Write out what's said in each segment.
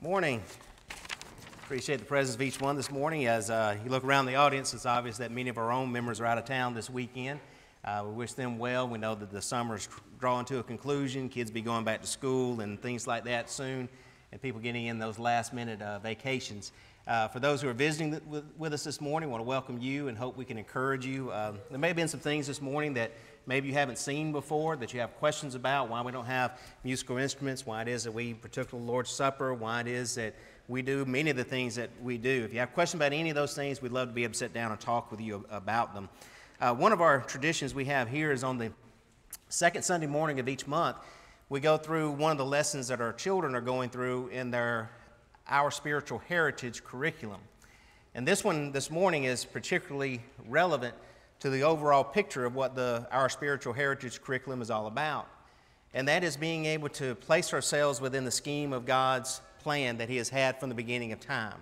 Morning. Appreciate the presence of each one this morning. As you look around the audience, it's obvious that many of our own members are out of town this weekend. We wish them well. We know that the summer is drawing to a conclusion. Kids be going back to school and things like that soon, and people getting in those last-minute vacations. For those who are visiting with us this morning, I want to welcome you and hope we can encourage you. There may have been some things this morning that maybe you haven't seen before, that you have questions about, why we don't have musical instruments, why it is that we partook of the Lord's Supper, why it is that we do many of the things that we do. If you have questions about any of those things, we'd love to be able to sit down and talk with you about them. One of our traditions we have here is on the second Sunday morning of each month, we go through one of the lessons that our children are going through in our spiritual heritage curriculum. And this one this morning is particularly relevant to the overall picture of what our spiritual heritage curriculum is all about. And that is being able to place ourselves within the scheme of God's plan that He has had from the beginning of time.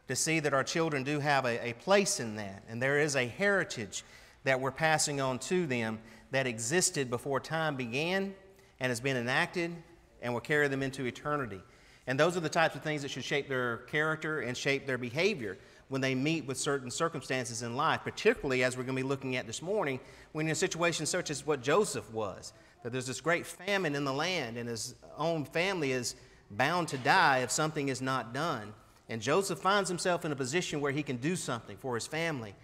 To see that our children do have a place in that, and there is a heritage that we're passing on to them that existed before time began and has been enacted and will carry them into eternity. And those are the types of things that should shape their character and shape their behavior when they meet with certain circumstances in life, particularly as we're going to be looking at this morning, when in a situation such as what Joseph was, that there's this great famine in the land and his own family is bound to die if something is not done. And Joseph finds himself in a position where he can do something for his family,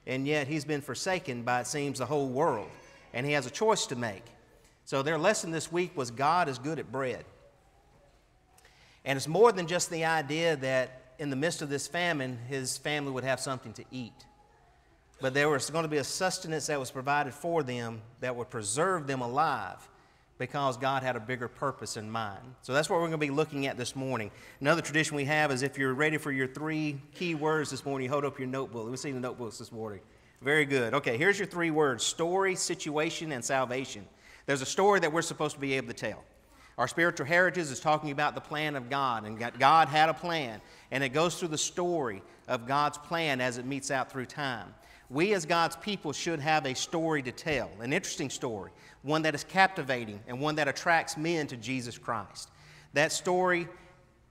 and yet he's been forsaken by, it seems, the whole world, and he has a choice to make. So their lesson this week was God is good at bread. And it's more than just the idea that in the midst of this famine, his family would have something to eat. But there was going to be a sustenance that was provided for them that would preserve them alive because God had a bigger purpose in mind. So that's what we're going to be looking at this morning. Another tradition we have is if you're ready for your 3 key words this morning, you hold up your notebook. Let me see the notebooks this morning. Very good. Okay, here's your 3 words: story, situation, and salvation. There's a story that we're supposed to be able to tell. Our spiritual heritage is talking about the plan of God, and God had a plan, and it goes through the story of God's plan as it meets out through time. We as God's people should have a story to tell, an interesting story, one that is captivating and one that attracts men to Jesus Christ. That story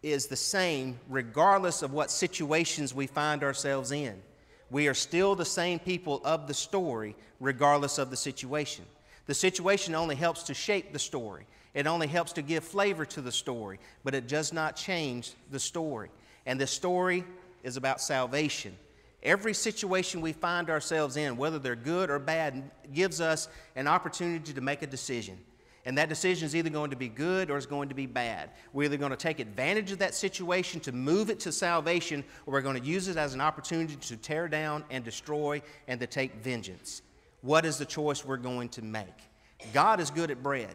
is the same regardless of what situations we find ourselves in. We are still the same people of the story regardless of the situation. The situation only helps to shape the story. It only helps to give flavor to the story, but it does not change the story. And the story is about salvation. Every situation we find ourselves in, whether they're good or bad, gives us an opportunity to make a decision. And that decision is either going to be good or it's going to be bad. We're either going to take advantage of that situation to move it to salvation, or we're going to use it as an opportunity to tear down and destroy and to take vengeance. What is the choice we're going to make? God is good at bread.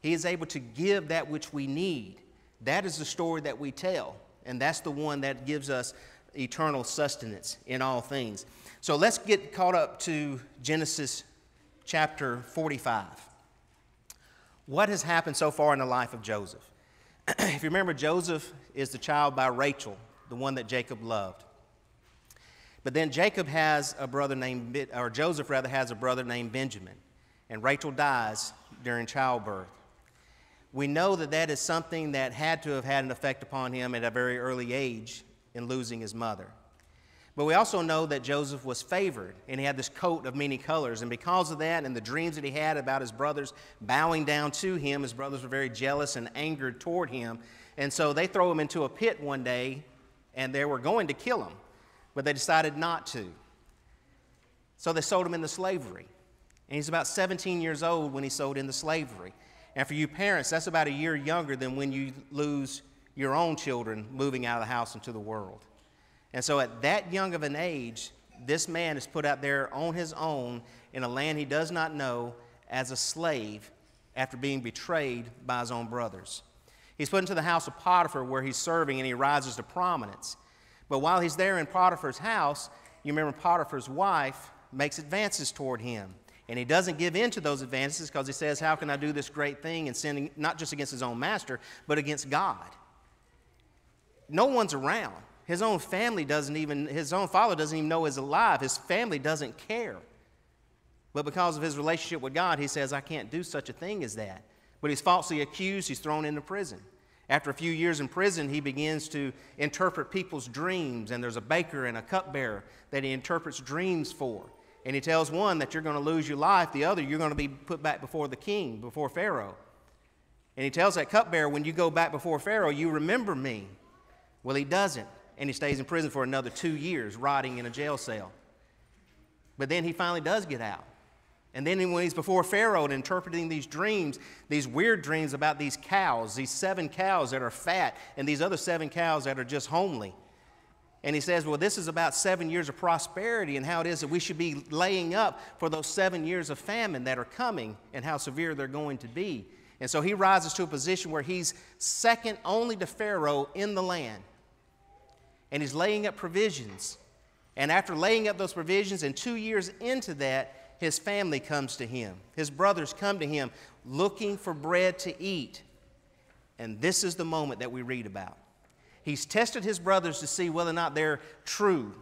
He is able to give that which we need. That is the story that we tell, and that's the one that gives us eternal sustenance in all things. So let's get caught up to Genesis chapter 45. What has happened so far in the life of Joseph? If you remember, Joseph is the child by Rachel, the one that Jacob loved. But then Joseph has a brother named Benjamin, and Rachel dies during childbirth. We know that is something that had to have had an effect upon him at a very early age in losing his mother. But we also know that Joseph was favored, and he had this coat of many colors. And because of that and the dreams that he had about his brothers bowing down to him, his brothers were very jealous and angered toward him. And so they throw him into a pit one day, and they were going to kill him, but they decided not to. So they sold him into slavery. And he's about 17 years old when he's sold into slavery. And for you parents, that's about a year younger than when you lose your own children moving out of the house into the world. And so at that young of an age, this man is put out there on his own in a land he does not know as a slave after being betrayed by his own brothers. He's put into the house of Potiphar where he's serving, and he rises to prominence. But while he's there in Potiphar's house, you remember Potiphar's wife makes advances toward him. And he doesn't give in to those advances because he says, how can I do this great thing, and sinning not just against his own master, but against God? No one's around. His own father doesn't even know he's alive. His family doesn't care. But because of his relationship with God, he says, I can't do such a thing as that. But he's falsely accused. He's thrown into prison. After a few years in prison, he begins to interpret people's dreams, and there's a baker and a cupbearer that he interprets dreams for. And he tells one that you're going to lose your life, the other you're going to be put back before the king, before Pharaoh. And he tells that cupbearer, when you go back before Pharaoh, you remember me. Well, he doesn't, and he stays in prison for another 2 years, rotting in a jail cell. But then he finally does get out. And then when he's before Pharaoh and interpreting these dreams, these weird dreams about these cows, these 7 cows that are fat, and these other 7 cows that are just homely. And he says, well, this is about 7 years of prosperity and how it is that we should be laying up for those 7 years of famine that are coming and how severe they're going to be. And so he rises to a position where he's second only to Pharaoh in the land. And he's laying up provisions. And after laying up those provisions, and 2 years into that, his family comes to him. His brothers come to him looking for bread to eat. And this is the moment that we read about. He's tested his brothers to see whether or not they're true.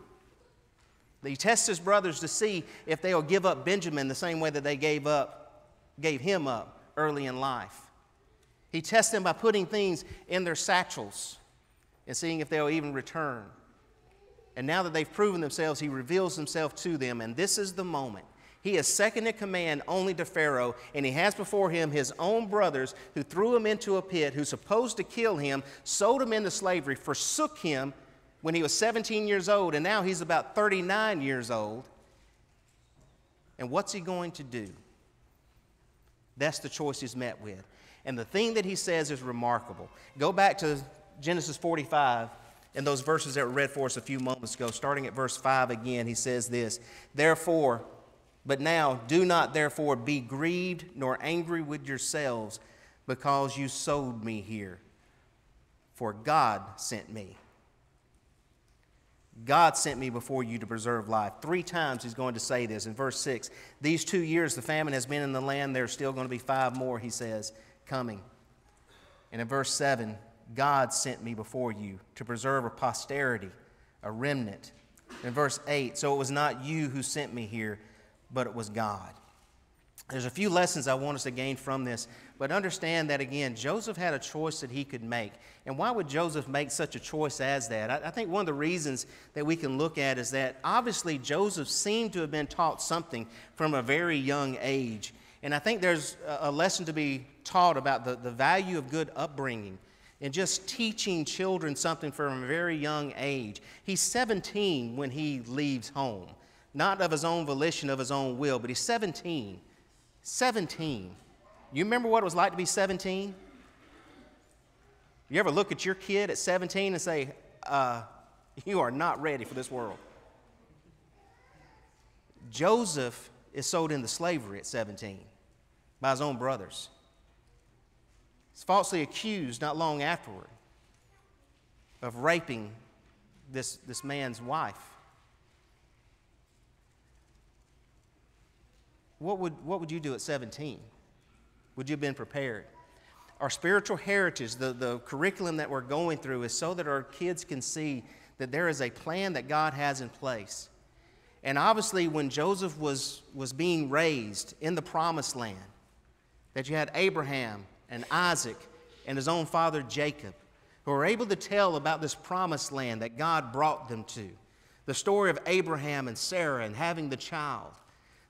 He tests his brothers to see if they'll give up Benjamin the same way that they gave him up early in life. He tests them by putting things in their satchels and seeing if they'll even return. And now that they've proven themselves, he reveals himself to them. And this is the moment. He is second in command only to Pharaoh, and he has before him his own brothers who threw him into a pit, who's supposed to kill him, sold him into slavery, forsook him when he was 17 years old, and now he's about 39 years old. And what's he going to do? That's the choice he's met with. And the thing that he says is remarkable. Go back to Genesis 45 and those verses that were read for us a few moments ago. Starting at verse 5 again, he says this, But now do not therefore be grieved nor angry with yourselves because you sold me here, for God sent me. God sent me before you to preserve life. 3 times he's going to say this. In verse 6, these 2 years the famine has been in the land. There's still going to be 5 more, he says, coming. And in verse 7, God sent me before you to preserve a posterity, a remnant. In verse 8, so it was not you who sent me here, but it was God. There's a few lessons I want us to gain from this, but understand that, again, Joseph had a choice that he could make. And why would Joseph make such a choice as that? I think one of the reasons that we can look at is that obviously Joseph seemed to have been taught something from a very young age. And I think there's a lesson to be taught about the value of good upbringing and just teaching children something from a very young age. He's 17 when he leaves home. Not of his own volition, of his own will, but he's 17. 17. You remember what it was like to be 17? You ever look at your kid at 17 and say, you are not ready for this world? Joseph is sold into slavery at 17 by his own brothers. He's falsely accused not long afterward of raping this man's wife. What would you do at 17? Would you have been prepared? Our spiritual heritage, the curriculum that we're going through is so that our kids can see that there is a plan that God has in place. And obviously when Joseph was being raised in the promised land, that you had Abraham and Isaac and his own father Jacob, who were able to tell about this promised land that God brought them to. The story of Abraham and Sarah and having the child.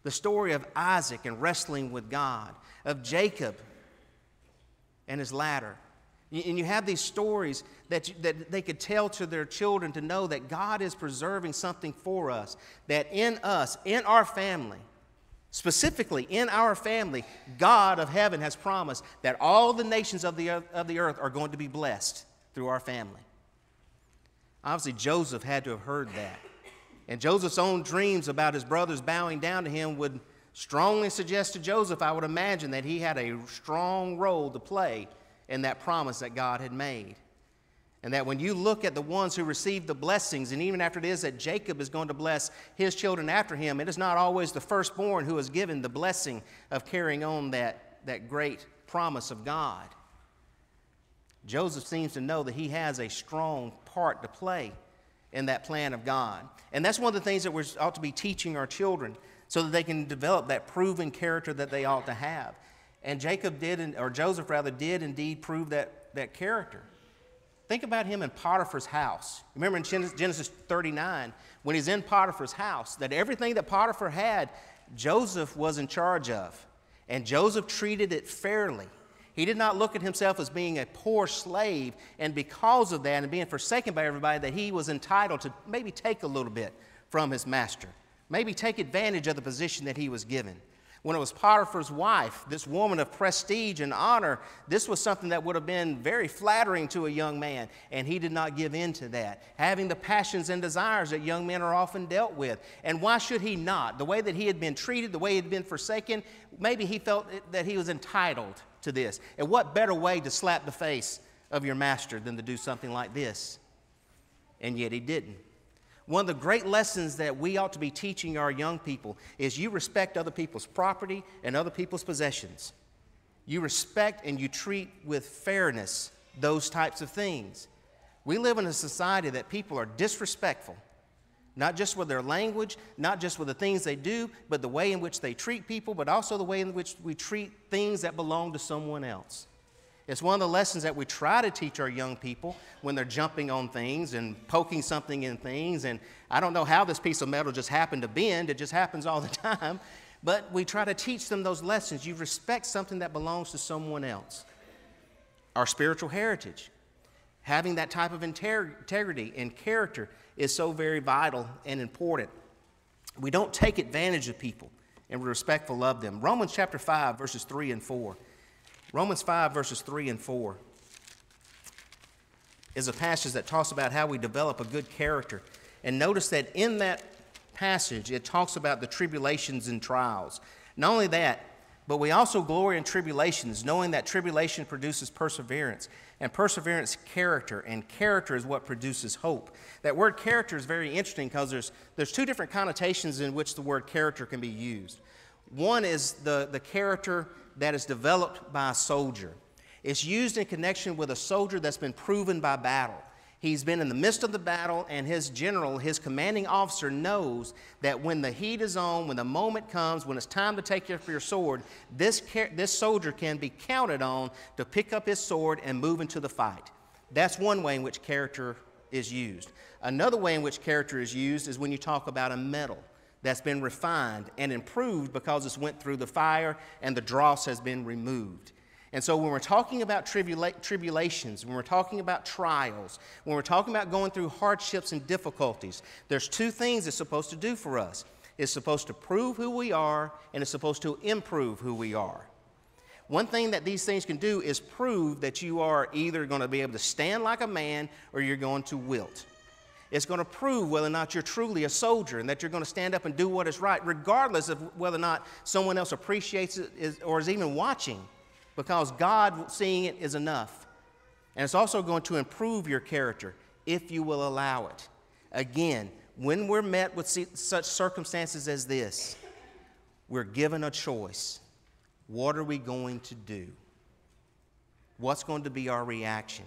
The story of Isaac and wrestling with God, of Jacob and his ladder. And you have these stories that they could tell to their children to know that God is preserving something for us, that in us, in our family, specifically in our family, God of heaven has promised that all the nations of the earth are going to be blessed through our family. Obviously, Joseph had to have heard that. And Joseph's own dreams about his brothers bowing down to him would strongly suggest to Joseph, I would imagine, that he had a strong role to play in that promise that God had made. And that when you look at the ones who received the blessings, and even after it is that Jacob is going to bless his children after him, it is not always the firstborn who is given the blessing of carrying on that great promise of God. Joseph seems to know that he has a strong part to play in that plan of God. And that's one of the things that we ought to be teaching our children so that they can develop that proven character that they ought to have. And Joseph did indeed prove that that character. Think about him in Potiphar's house. Remember in Genesis 39, when he's in Potiphar's house, that everything that Potiphar had, Joseph was in charge of. And Joseph treated it fairly. He did not look at himself as being a poor slave, and because of that and being forsaken by everybody, that he was entitled to maybe take a little bit from his master, maybe take advantage of the position that he was given. When it was Potiphar's wife, this woman of prestige and honor, this was something that would have been very flattering to a young man, and he did not give in to that, having the passions and desires that young men are often dealt with. And why should he not? The way that he had been treated, the way he had been forsaken, maybe he felt that he was entitled to this. And what better way to slap the face of your master than to do something like this? And yet he didn't. One of the great lessons that we ought to be teaching our young people is you respect other people's property and other people's possessions. You respect and you treat with fairness those types of things. We live in a society that people are disrespectful, not just with their language, not just with the things they do, but the way in which they treat people, but also the way in which we treat things that belong to someone else. It's one of the lessons that we try to teach our young people when they're jumping on things and poking something in things. And I don't know how this piece of metal just happened to bend. It just happens all the time. But we try to teach them those lessons. You respect something that belongs to someone else. Our spiritual heritage, having that type of integrity and character is so very vital and important. We don't take advantage of people, and we're respectful of them. Romans chapter 5, verses 3 and 4. Romans 5, verses 3 and 4 is a passage that talks about how we develop a good character. And notice that in that passage, it talks about the tribulations and trials. Not only that, but we also glory in tribulations, knowing that tribulation produces perseverance, and perseverance, character, and character is what produces hope. That word character is very interesting because there's two different connotations in which the word character can be used. One is the character that is developed by a soldier. It's used in connection with a soldier that's been proven by battle. He's been in the midst of the battle, and his general, his commanding officer, knows that when the heat is on, when the moment comes, when it's time to take up your sword, this soldier can be counted on to pick up his sword and move into the fight. That's one way in which character is used. Another way in which character is used is when you talk about a metal that's been refined and improved because it's went through the fire and the dross has been removed. And so when we're talking about tribulations, when we're talking about trials, when we're talking about going through hardships and difficulties, there's two things it's supposed to do for us. It's supposed to prove who we are, and it's supposed to improve who we are. One thing that these things can do is prove that you are either going to be able to stand like a man or you're going to wilt. It's going to prove whether or not you're truly a soldier and that you're going to stand up and do what is right, regardless of whether or not someone else appreciates it or is even watching, because God seeing it is enough. And it's also going to improve your character if you will allow it. Again, when we're met with such circumstances as this, we're given a choice. What are we going to do? What's going to be our reaction?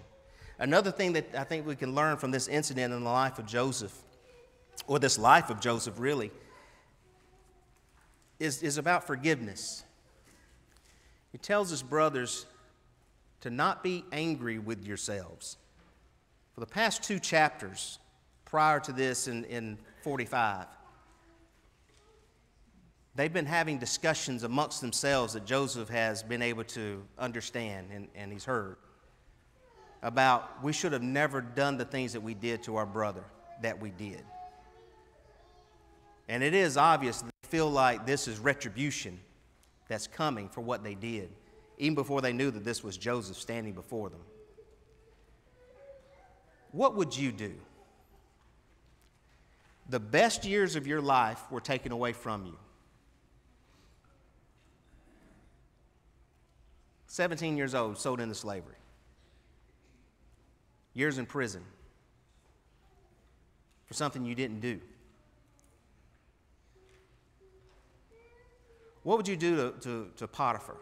Another thing that I think we can learn from this incident in the life of Joseph, or this life of Joseph really, is about forgiveness. He tells his brothers to not be angry with yourselves. For the past 2 chapters prior to this in 45, they've been having discussions amongst themselves that Joseph has been able to understand and he's heard about we should have never done the things that we did to our brother that we did. And it is obvious that they feel like this is retribution that's coming for what they did, even before they knew that this was Joseph standing before them. What would you do? The best years of your life were taken away from you. 17 years old, sold into slavery. Years in prison for something you didn't do. What would you do to Potiphar?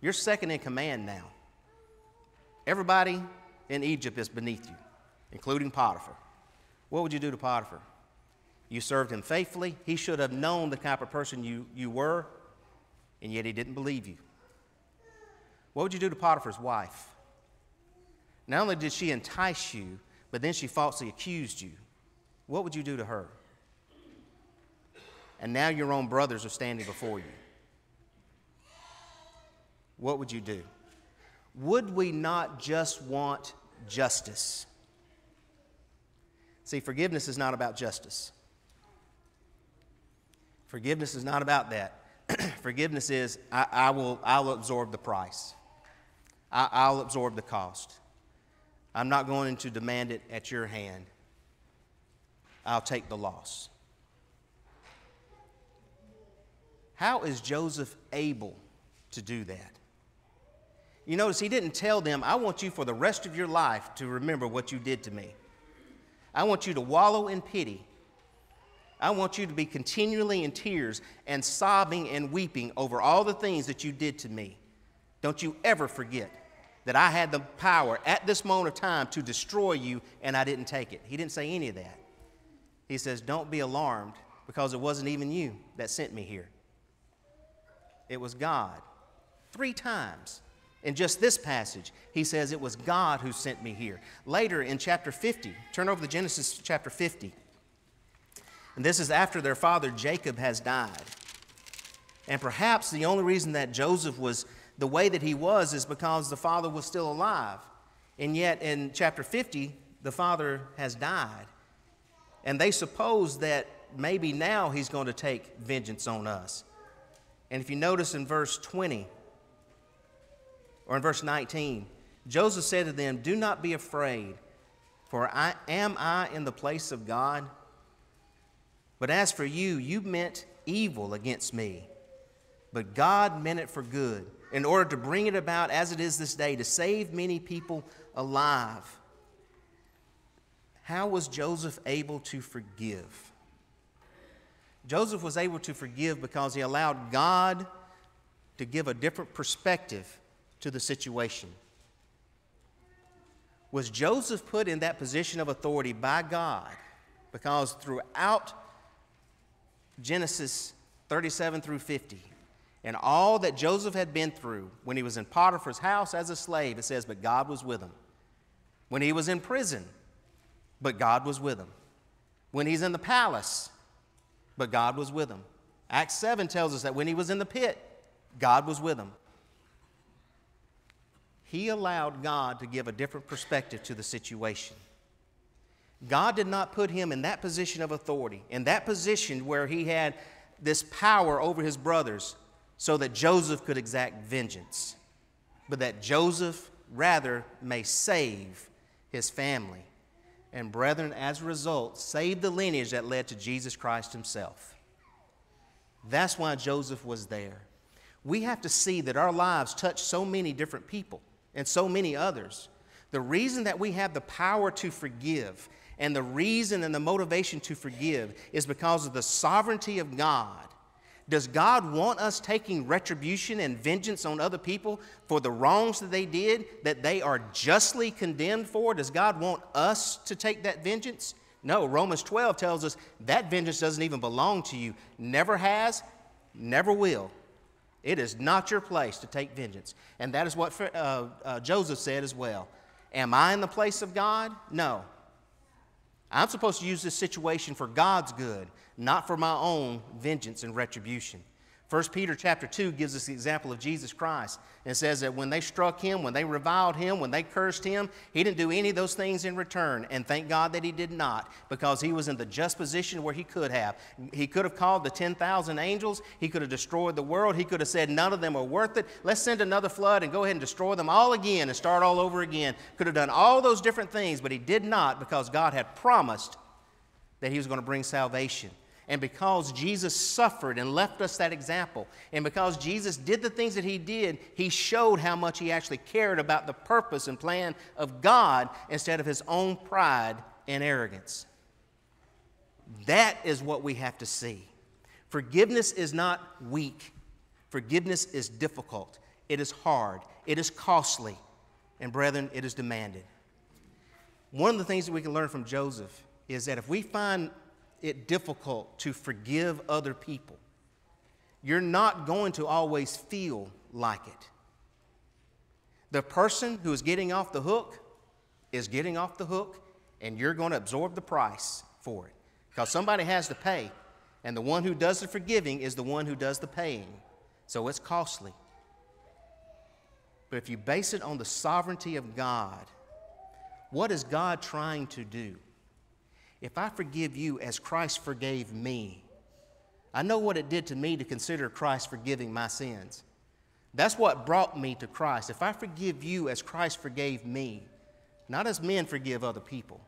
You're second in command now. Everybody in Egypt is beneath you, including Potiphar. What would you do to Potiphar? You served him faithfully. He should have known the type of person you were, and yet he didn't believe you. What would you do to Potiphar's wife? Not only did she entice you, but then she falsely accused you. What would you do to her? And now your own brothers are standing before you. What would you do? Would we not just want justice? See, forgiveness is not about justice. Forgiveness is not about that. Forgiveness is, I'll absorb the price. I'll absorb the cost. I'm not going to demand it at your hand. I'll take the loss. How is Joseph able to do that? You notice he didn't tell them, I want you for the rest of your life to remember what you did to me. I want you to wallow in pity. I want you to be continually in tears and sobbing and weeping over all the things that you did to me. Don't you ever forget that I had the power at this moment of time to destroy you, and I didn't take it. He didn't say any of that. He says, don't be alarmed, because it wasn't even you that sent me here. It was God. 3 times in just this passage, he says it was God who sent me here. Later in chapter 50, turn over to Genesis chapter 50. And this is after their father Jacob has died. And perhaps the only reason that Joseph was the way that he was is because the father was still alive. And yet in chapter 50, the father has died. And they suppose that maybe now he's going to take vengeance on us. And if you notice in verse 20, or in verse 19, Joseph said to them, do not be afraid, for am I in the place of God? But as for you, you meant evil against me, but God meant it for good, in order to bring it about as it is this day, to save many people alive. How was Joseph able to forgive? Joseph was able to forgive because he allowed God to give a different perspective to the situation. Was Joseph put in that position of authority by God? Because throughout Genesis 37 through 50, and all that Joseph had been through, when he was in Potiphar's house as a slave, it says, but God was with him. When he was in prison, but God was with him. When he's in the palace, but God was with him. Acts 7 tells us that when he was in the pit, God was with him. He allowed God to give a different perspective to the situation. God did not put him in that position of authority, in that position where he had this power over his brothers, so that Joseph could exact vengeance, but that Joseph rather may save his family. And brethren, as a result, save the lineage that led to Jesus Christ himself. That's why Joseph was there. We have to see that our lives touch so many different people and so many others. The reason that we have the power to forgive and the reason and the motivation to forgive is because of the sovereignty of God. Does God want us taking retribution and vengeance on other people for the wrongs that they did, that they are justly condemned for? Does God want us to take that vengeance? No, Romans 12 tells us that vengeance doesn't even belong to you. Never has, never will. It is not your place to take vengeance. And that is what Joseph said as well. Am I in the place of God? No. I'm supposed to use this situation for God's good, not for my own vengeance and retribution. 1 Peter chapter 2 gives us the example of Jesus Christ. And it says that when they struck him, when they reviled him, when they cursed him, he didn't do any of those things in return. And thank God that he did not, because he was in the just position where he could have. He could have called the 10,000 angels. He could have destroyed the world. He could have said none of them are worth it. Let's send another flood and go ahead and destroy them all again and start all over again. Could have done all those different things, but he did not, because God had promised that he was going to bring salvation. And because Jesus suffered and left us that example, and because Jesus did the things that he did, he showed how much he actually cared about the purpose and plan of God instead of his own pride and arrogance. That is what we have to see. Forgiveness is not weak. Forgiveness is difficult. It is hard. It is costly. And brethren, it is demanded. One of the things that we can learn from Joseph is that if we find it difficult to forgive other people, you're not going to always feel like it. The person who is getting off the hook is getting off the hook, and you're going to absorb the price for it. Because somebody has to pay, and the one who does the forgiving is the one who does the paying. So it's costly. But if you base it on the sovereignty of God, what is God trying to do? If I forgive you as Christ forgave me, I know what it did to me to consider Christ forgiving my sins. That's what brought me to Christ. If I forgive you as Christ forgave me, not as men forgive other people,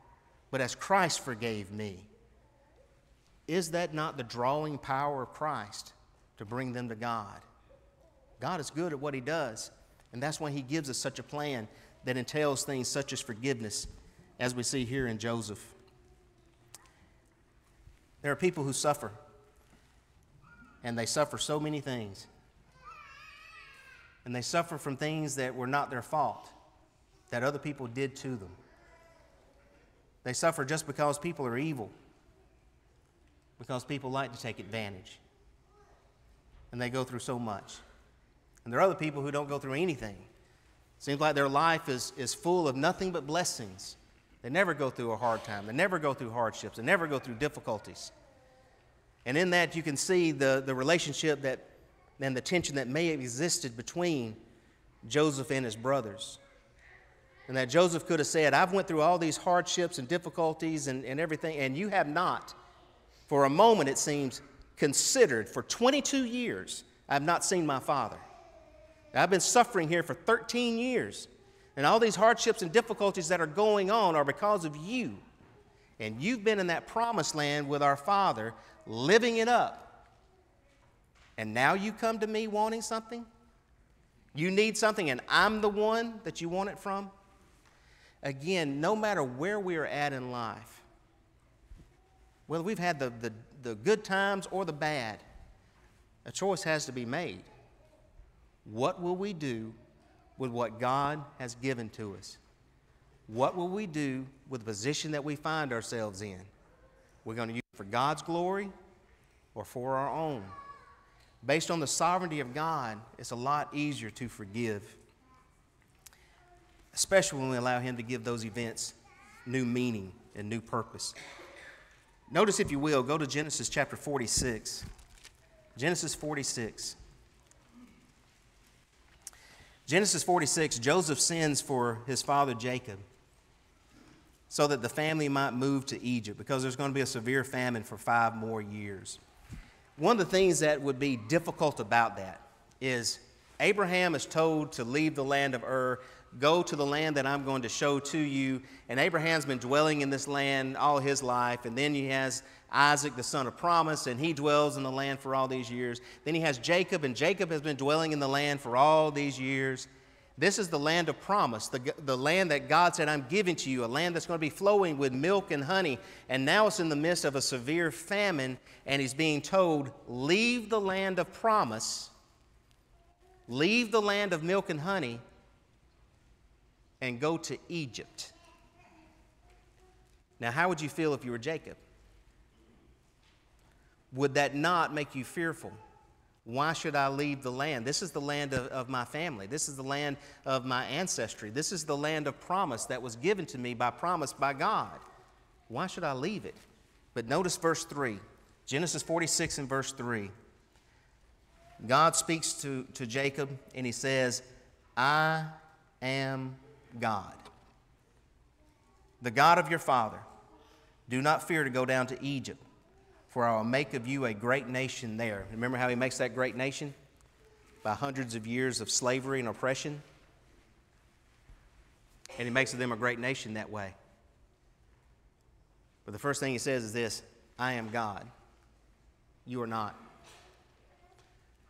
but as Christ forgave me, is that not the drawing power of Christ to bring them to God? God is good at what he does, and that's why he gives us such a plan that entails things such as forgiveness, as we see here in Joseph. There are people who suffer, and they suffer so many things. And they suffer from things that were not their fault, that other people did to them. They suffer just because people are evil, because people like to take advantage. And they go through so much. And there are other people who don't go through anything. It seems like their life is full of nothing but blessings. They never go through a hard time. They never go through hardships. They never go through difficulties. And in that you can see the relationship that and the tension that may have existed between Joseph and his brothers. And that Joseph could have said, I've went through all these hardships and difficulties and everything, and you have not, for a moment it seems, considered, for 22 years, I have not seen my father. I've been suffering here for 13 years, and all these hardships and difficulties that are going on are because of you. And you've been in that promised land with our father, living it up. And now you come to me wanting something? You need something, and I'm the one that you want it from? Again, no matter where we are at in life, whether we've had the good times or the bad, a choice has to be made. What will we do with what God has given to us? What will we do with the position that we find ourselves in? We're going to use it for God's glory or for our own. Based on the sovereignty of God, it's a lot easier to forgive, especially when we allow him to give those events new meaning and new purpose. Notice, if you will, go to Genesis chapter 46. Genesis 46. Genesis 46, Joseph sends for his father Jacob so that the family might move to Egypt, because there's going to be a severe famine for 5 more years. One of the things that would be difficult about that is Abraham is told to leave the land of Ur, go to the land that I'm going to show to you. And Abraham's been dwelling in this land all his life. And then he has Isaac, the son of promise, and he dwells in the land for all these years. Then he has Jacob, and Jacob has been dwelling in the land for all these years. This is the land of promise, the land that God said, I'm giving to you, a land that's going to be flowing with milk and honey. And now it's in the midst of a severe famine, and he's being told, leave the land of promise, leave the land of milk and honey, and go to Egypt. Now, how would you feel if you were Jacob? Would that not make you fearful? Why should I leave the land? This is the land of my family. This is the land of my ancestry. This is the land of promise that was given to me by promise by God. Why should I leave it? But notice verse 3. Genesis 46 and verse 3. God speaks to Jacob, and he says, I am God, the God of your father. Do not fear to go down to Egypt, for I will make of you a great nation there. Remember how he makes that great nation? By hundreds of years of slavery and oppression. And he makes of them a great nation that way. But the first thing he says is this: I am God. You are not.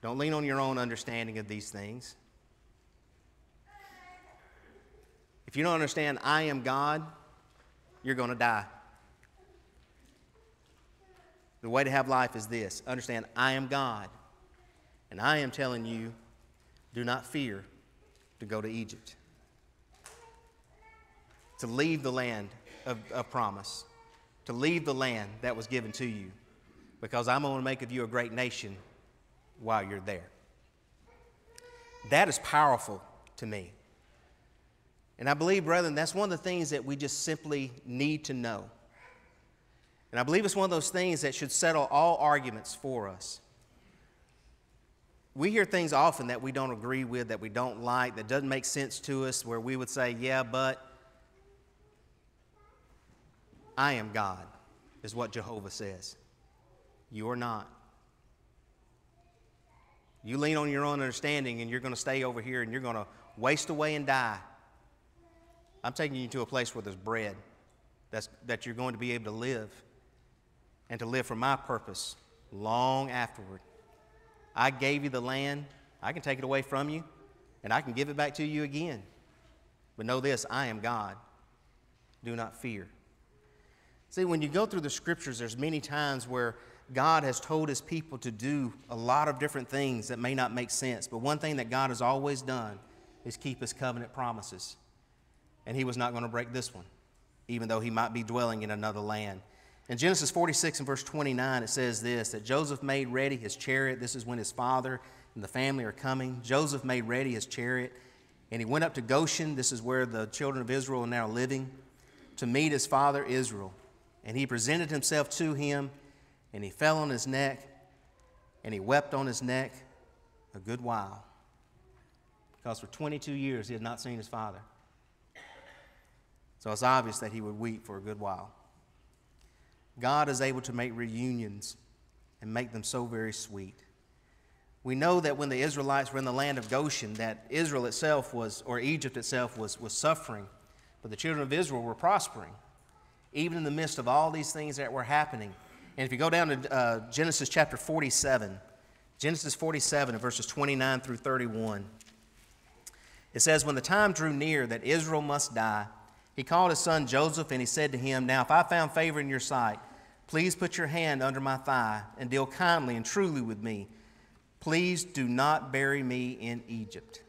Don't lean on your own understanding of these things. If you don't understand I am God, you're going to die. The way to have life is this: understand I am God, and I am telling you, do not fear to go to Egypt, to leave the land of promise, to leave the land that was given to you, because I'm going to make of you a great nation while you're there. That is powerful to me. And I believe, brethren, that's one of the things that we just simply need to know. And I believe it's one of those things that should settle all arguments for us. We hear things often that we don't agree with, that we don't like, that doesn't make sense to us, where we would say, yeah, but I am God, is what Jehovah says. You are not. You lean on your own understanding and you're going to stay over here and you're going to waste away and die. I'm taking you to a place where there's bread, that you're going to be able to live, and to live for my purpose long afterward. I gave you the land. I can take it away from you, and I can give it back to you again. But know this, I am God. Do not fear. See, when you go through the Scriptures, there's many times where God has told His people to do a lot of different things that may not make sense. But one thing that God has always done is keep His covenant promises. And He was not going to break this one, even though He might be dwelling in another land. In Genesis 46 and verse 29, it says this, that Joseph made ready his chariot. This is when his father and the family are coming. Joseph made ready his chariot, and he went up to Goshen. This is where the children of Israel are now living, to meet his father Israel. And he presented himself to him, and he fell on his neck, and he wept on his neck a good while, because for 22 years he had not seen his father. So it's obvious that he would weep for a good while. God is able to make reunions and make them so very sweet. We know that when the Israelites were in the land of Goshen, that Israel itself was, or Egypt itself was suffering, but the children of Israel were prospering, even in the midst of all these things that were happening. And if you go down to Genesis chapter 47, Genesis 47 and verses 29 through 31, it says, when the time drew near that Israel must die, he called his son Joseph, and he said to him, now if I found favor in your sight, please put your hand under my thigh and deal kindly and truly with me. Please do not bury me in Egypt,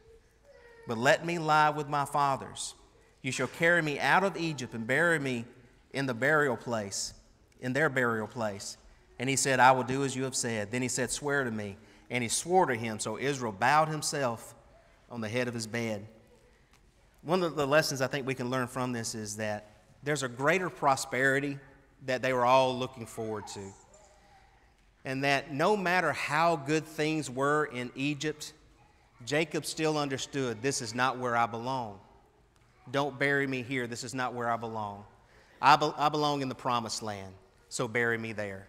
but let me lie with my fathers. You shall carry me out of Egypt and bury me in the burial place, in their burial place. And he said, I will do as you have said. Then he said, swear to me. And he swore to him. So Israel bowed himself on the head of his bed. One of the lessons I think we can learn from this is that there's a greater prosperity that they were all looking forward to. And that no matter how good things were in Egypt, Jacob still understood, this is not where I belong. Don't bury me here. This is not where I belong. I belong in the promised land, so bury me there.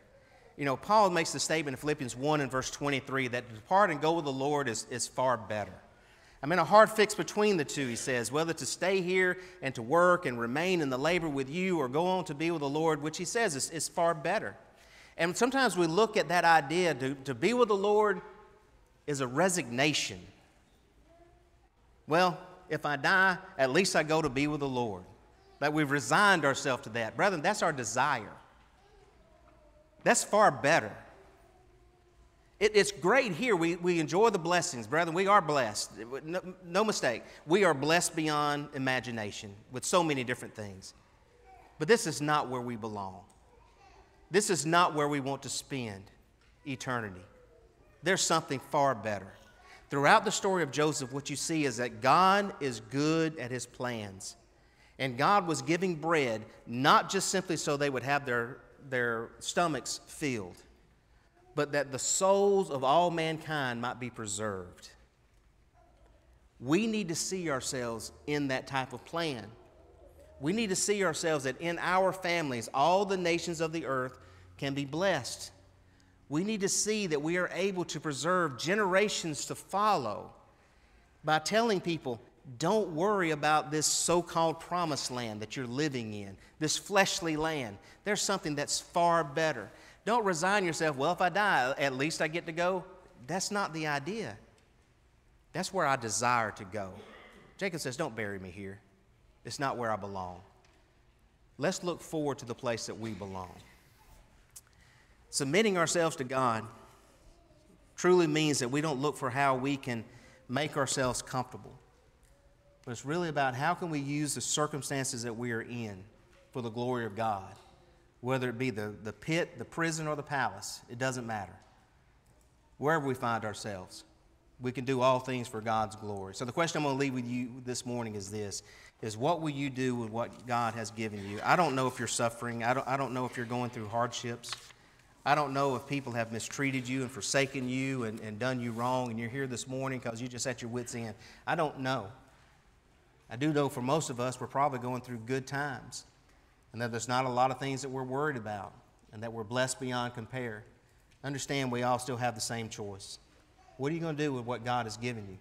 You know, Paul makes the statement in Philippians 1 and verse 23 that to depart and go with the Lord is far better. I'm in a hard fix between the two, he says, whether to stay here and to work and remain in the labor with you or go on to be with the Lord, which he says is far better. And sometimes we look at that idea to be with the Lord is a resignation. Well, if I die, at least I go to be with the Lord. That we've resigned ourselves to that. Brethren, that's our desire. That's far better. It's great here. We enjoy the blessings. Brethren, we are blessed. No mistake. We are blessed beyond imagination with so many different things. But this is not where we belong. This is not where we want to spend eternity. There's something far better. Throughout the story of Joseph, what you see is that God is good at his plans. And God was giving bread, not just simply so they would have their stomachs filled, but that the souls of all mankind might be preserved. We need to see ourselves in that type of plan. We need to see ourselves that in our families, all the nations of the earth can be blessed. We need to see that we are able to preserve generations to follow by telling people, don't worry about this so-called promised land that you're living in, this fleshly land. There's something that's far better. Don't resign yourself, well, if I die, at least I get to go. That's not the idea. That's where I desire to go. Jacob says, don't bury me here. It's not where I belong. Let's look forward to the place that we belong. Submitting ourselves to God truly means that we don't look for how we can make ourselves comfortable. But it's really about how can we use the circumstances that we are in for the glory of God. Whether it be the pit, the prison, or the palace, it doesn't matter. Wherever we find ourselves, we can do all things for God's glory. So the question I'm going to leave with you this morning is this. is what will you do with what God has given you? I don't know if you're suffering. I don't know if you're going through hardships. I don't know if people have mistreated you and forsaken you and done you wrong, and you're here this morning because you're just at your wits' end. I don't know. I do know for most of us, we're probably going through good times, and that there's not a lot of things that we're worried about, and that we're blessed beyond compare. Understand we all still have the same choice. What are you going to do with what God has given you?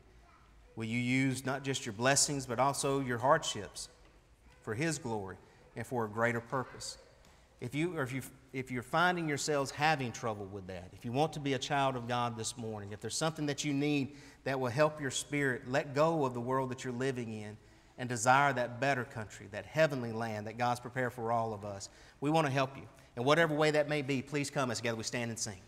Will you use not just your blessings, but also your hardships for His glory and for a greater purpose? If you're finding yourselves having trouble with that, if you want to be a child of God this morning, if there's something that you need that will help your spirit let go of the world that you're living in and desire that better country, that heavenly land that God's prepared for all of us, we want to help you. In whatever way that may be, please come as together we stand and sing.